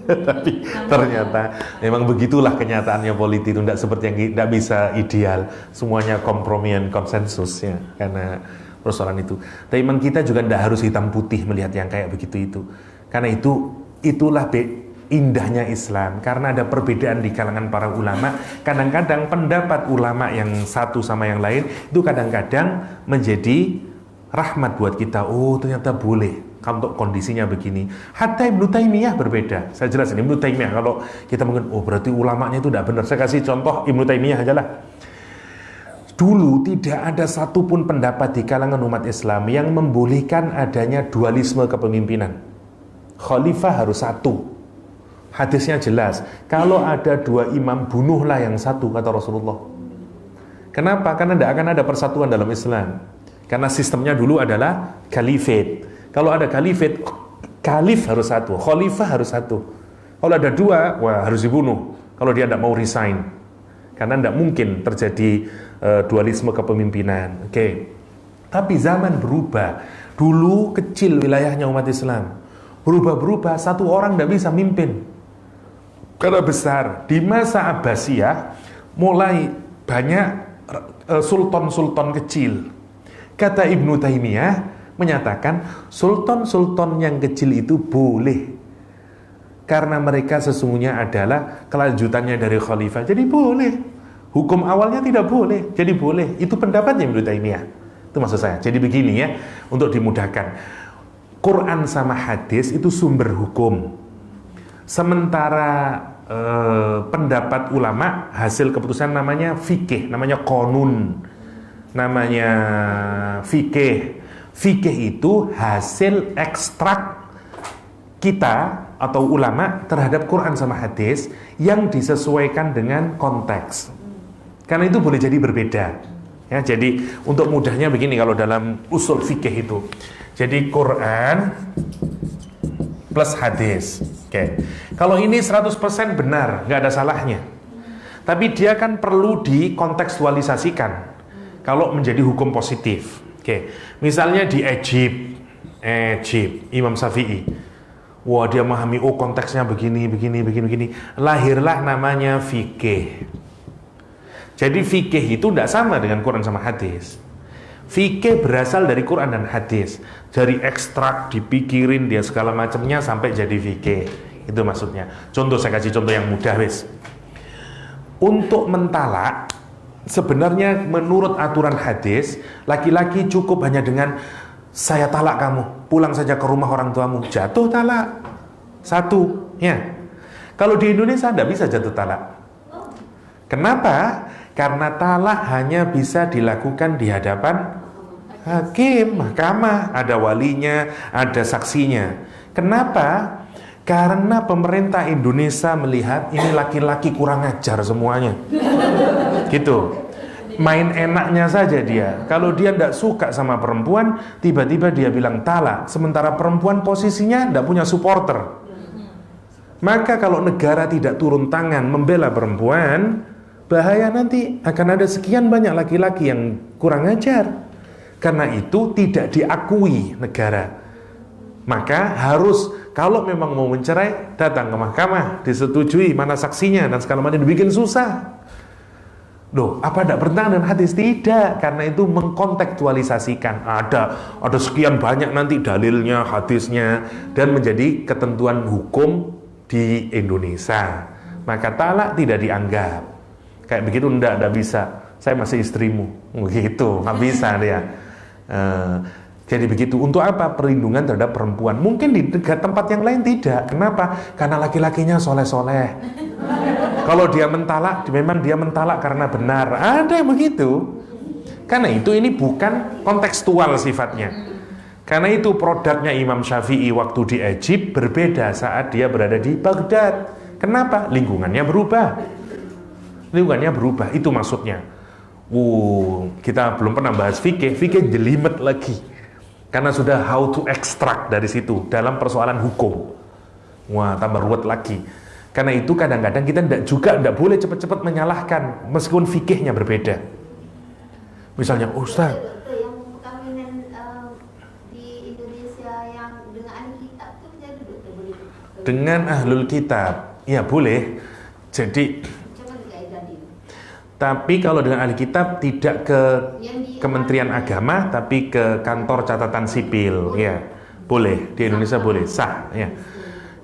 tapi ternyata memang begitulah kenyataannya politik itu, tidak seperti yang tidak bisa ideal, semuanya kompromi dan konsensus ya, karena persoalan itu. Tapi memang kita juga tidak harus hitam putih melihat yang kayak begitu itu, karena itulah indahnya Islam, karena ada perbedaan di kalangan para ulama. Kadang-kadang pendapat ulama yang satu sama yang lain itu kadang-kadang menjadi rahmat buat kita. Oh, ternyata boleh kalau kondisinya begini. Hatta Ibnu Taimiyah berbeda. Saya jelasin Ibnu Taimiyah, kalau kita mungkin berarti ulamanya itu tidak benar. Saya kasih contoh Ibnu Taimiyah aja lah. Dulu tidak ada satupun pendapat di kalangan umat Islam yang membolehkan adanya dualisme kepemimpinan. Khalifah harus satu. Hadisnya jelas, kalau ada dua imam, bunuhlah yang satu, kata Rasulullah. Kenapa? Karena tidak akan ada persatuan dalam Islam. Karena sistemnya dulu adalah khalifat. Kalau ada khalifat, khalif harus satu, khalifah harus satu. Kalau ada dua, wah harus dibunuh. Kalau dia tidak mau resign. Karena tidak mungkin terjadi dualisme kepemimpinan. Oke. Tapi zaman berubah. Dulu kecil wilayahnya umat Islam. Berubah-berubah, satu orang tidak bisa mimpin. Karena besar. Di masa Abbasiyah mulai banyak sultan-sultan kecil. Kata Ibnu Taimiyah menyatakan sultan-sultan yang kecil itu boleh, karena mereka sesungguhnya adalah kelanjutannya dari khalifah. Jadi boleh. Hukum awalnya tidak boleh, jadi boleh. Itu pendapatnya Ibnu Taimiyah. Itu maksud saya. Jadi begini ya, untuk dimudahkan. Quran sama hadis itu sumber hukum. Sementara pendapat ulama, hasil keputusan namanya fikih, namanya qanun, namanya fikih. Fikih itu hasil ekstrak kita atau ulama terhadap Quran sama hadis yang disesuaikan dengan konteks. Karena itu boleh jadi berbeda. Ya, jadi untuk mudahnya begini, kalau dalam usul fikih itu, jadi Quran plus hadis. Oke. Kalau ini 100% benar, nggak ada salahnya. Tapi dia kan perlu dikontekstualisasikan kalau menjadi hukum positif. Oke. Misalnya di Egypt, Imam Syafi'i. Wah, dia memahami, oh konteksnya begini. Lahirlah namanya fikih. Jadi fikih itu tidak sama dengan Quran sama hadis. Fikih berasal dari Quran dan hadis, dari ekstrak, dipikirin dia segala macamnya sampai jadi fikih. Itu maksudnya. Contoh, saya kasih contoh yang mudah wis. Untuk mentalak, sebenarnya menurut aturan hadis, laki-laki cukup hanya dengan saya talak kamu, pulang saja ke rumah orang tuamu, jatuh talak. Satu, ya. Kalau di Indonesia tidak bisa jatuh talak. Kenapa? Karena talak hanya bisa dilakukan di hadapan hakim, mahkamah, ada walinya, ada saksinya. Kenapa? Karena pemerintah Indonesia melihat ini laki-laki kurang ajar semuanya. Gitu. Main enaknya saja dia. Kalau dia tidak suka sama perempuan, tiba-tiba dia bilang talak. Sementara perempuan posisinya tidak punya supporter. Maka kalau negara tidak turun tangan membela perempuan, bahaya, nanti akan ada sekian banyak laki-laki yang kurang ajar. Karena itu tidak diakui negara. Maka harus, kalau memang mau mencerai, datang ke mahkamah, disetujui, mana saksinya dan segala macam, dibikin susah. Loh, apa tidak bertentangan dengan hadis? Tidak, karena itu mengkontekstualisasikan. Ada sekian banyak nanti dalilnya, hadisnya, dan menjadi ketentuan hukum di Indonesia, maka talak tidak dianggap. Kayak begitu enggak bisa. Saya masih istrimu, begitu, nggak bisa dia. Jadi begitu. Untuk apa? Perlindungan terhadap perempuan. Mungkin di tempat yang lain tidak. Kenapa? Karena laki-lakinya soleh-soleh. Kalau dia mentalak, memang dia mentalak karena benar. Ada yang begitu. Karena itu ini bukan kontekstual sifatnya. Karena itu produknya Imam Syafi'i waktu di Egypt berbeda saat dia berada di Baghdad. Kenapa? Lingkungannya berubah. Lingkungannya berubah, itu maksudnya. Kita belum pernah bahas fikih jelimet lagi. Karena sudah how to extract dari situ dalam persoalan hukum. Wah, tambah ruwet lagi. Karena itu kadang-kadang kita tidak boleh cepat-cepat menyalahkan meskipun fikihnya berbeda. Misalnya, Ustaz, yang perkawinan di Indonesia yang dengan ahli kitab itu jadi dokter boleh? Dengan ahlul kitab, ya boleh. Jadi, tapi kalau dengan ahli kitab tidak ke Kementerian Agama, tapi ke kantor catatan sipil, ya boleh. Di Indonesia boleh, sah. Ya.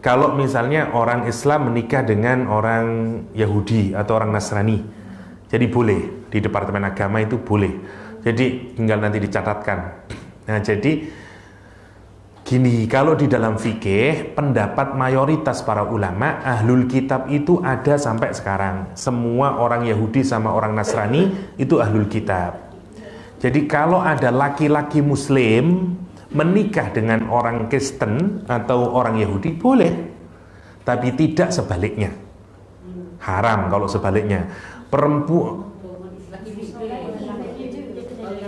Kalau misalnya orang Islam menikah dengan orang Yahudi atau orang Nasrani, jadi boleh. Di Departemen Agama itu boleh. Jadi tinggal nanti dicatatkan. Nah, jadi gini, kalau di dalam fikih, pendapat mayoritas para ulama, ahlul kitab itu ada sampai sekarang. Semua orang Yahudi sama orang Nasrani itu ahlul kitab. Jadi kalau ada laki-laki Muslim menikah dengan orang Kristen atau orang Yahudi, boleh. Tapi tidak sebaliknya. Haram kalau sebaliknya.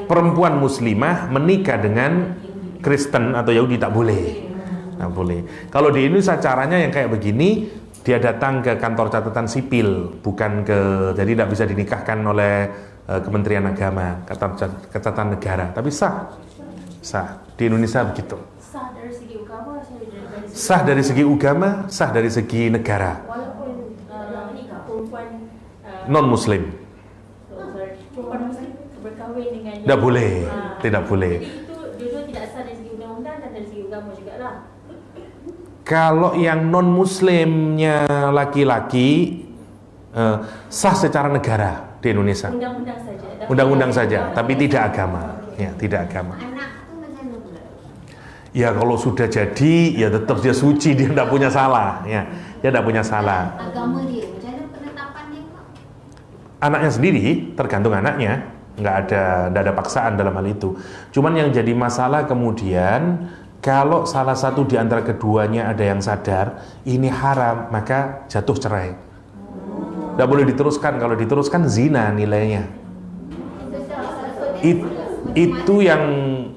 Perempuan muslimah menikah dengan Kristen atau Yahudi tak boleh. Nah, boleh. Kalau di Indonesia caranya yang kayak begini, dia datang ke kantor catatan sipil, bukan jadi tidak bisa dinikahkan oleh Kementerian Agama, catatan negara, tapi sah. Sah. Di Indonesia begitu. Sah dari segi agama, sah dari segi agama, sah dari segi negara. Walaupun perempuan Non muslim. Perempuan muslim berkahwin dengan Tidak boleh, tidak boleh. Jadi itu dua-dua tidak sah dari segi undang-undang dan dari segi agama juga lah. Kalau yang non muslimnya laki-laki sah secara negara di Indonesia. Undang-undang saja. Undang-undang saja, tapi tidak agama. Ya, tidak agama. Anak itu macam mana? Ya kalau sudah jadi, ya tetap dia suci, dia tidak punya salah. Ya, dia tidak punya salah. Agama dia, macam mana penetapannya Pak? Anaknya sendiri, tergantung anaknya. Nggak ada paksaan dalam hal itu. Cuman yang jadi masalah kemudian, kalau salah satu di antara keduanya ada yang sadar ini haram, maka jatuh cerai. Tidak boleh diteruskan. Kalau diteruskan zina nilainya.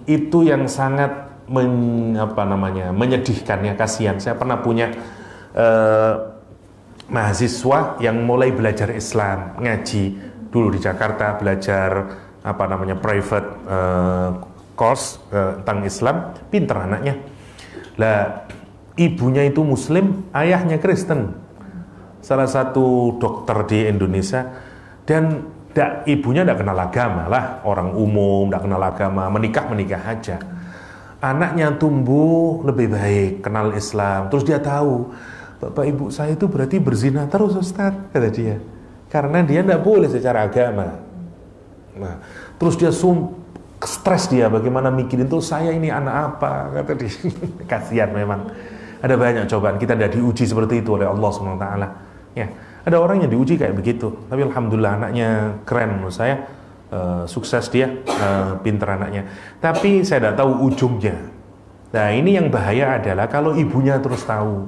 Itu yang sangat menyedihkan ya, kasihan. Saya pernah punya mahasiswa yang mulai belajar Islam, ngaji dulu di Jakarta, belajar private course tentang Islam, pinter anaknya. Lah, ibunya itu Muslim, ayahnya Kristen, salah satu dokter di Indonesia, dan ibunya tidak kenal agama lah, orang umum tidak kenal agama, menikah aja. Anaknya tumbuh lebih baik, kenal Islam, terus dia tahu, bapak ibu saya itu berarti berzina terus Ustaz, kata dia, karena dia tidak boleh secara agama. Nah, terus dia stres dia, bagaimana mikirin tuh saya ini anak apa, kata dia. Kasihan memang. Ada banyak cobaan, kita tidak diuji seperti itu oleh Allah SWT. Ya, ada orang yang diuji kayak begitu, tapi alhamdulillah anaknya keren menurut saya, sukses dia, pinter anaknya. Tapi saya tidak tahu ujungnya. Nah, ini yang bahaya adalah kalau ibunya terus tahu,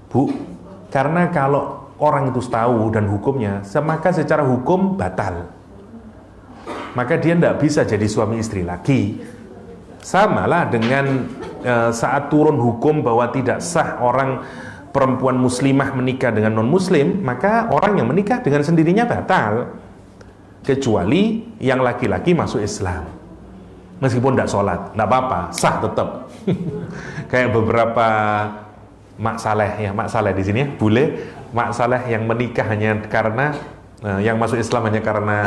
Bu, karena kalau orang itu tahu dan hukumnya, maka secara hukum batal. Maka dia tidak bisa jadi suami istri lagi. Sama lah dengan saat turun hukum bahwa tidak sah orang perempuan muslimah menikah dengan non muslim, maka orang yang menikah dengan sendirinya batal, kecuali yang laki-laki masuk Islam, meskipun tidak sholat, tidak apa-apa, sah tetap. Kayak beberapa Mak Saleh di sini ya, bule Mak Saleh yang menikah hanya karena yang masuk Islam hanya karena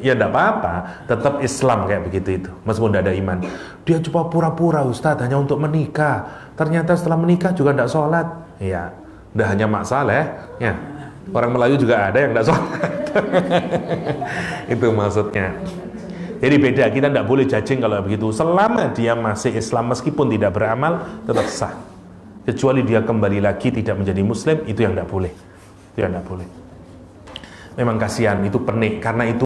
ya tidak apa-apa, tetap Islam kayak begitu itu, meskipun tidak ada iman. Dia cuma pura-pura Ustadz hanya untuk menikah, ternyata setelah menikah juga tidak sholat. Ya, Udah hanya Mak Saleh, ya. Orang Melayu juga ada yang tidak sholat. Itu maksudnya. Jadi beda, kita tidak boleh judging kalau begitu. Selama dia masih Islam meskipun tidak beramal, tetap sah. Kecuali dia kembali lagi tidak menjadi Muslim, itu yang tidak boleh. Itu yang tidak boleh. Memang kasihan, itu penik. Karena itu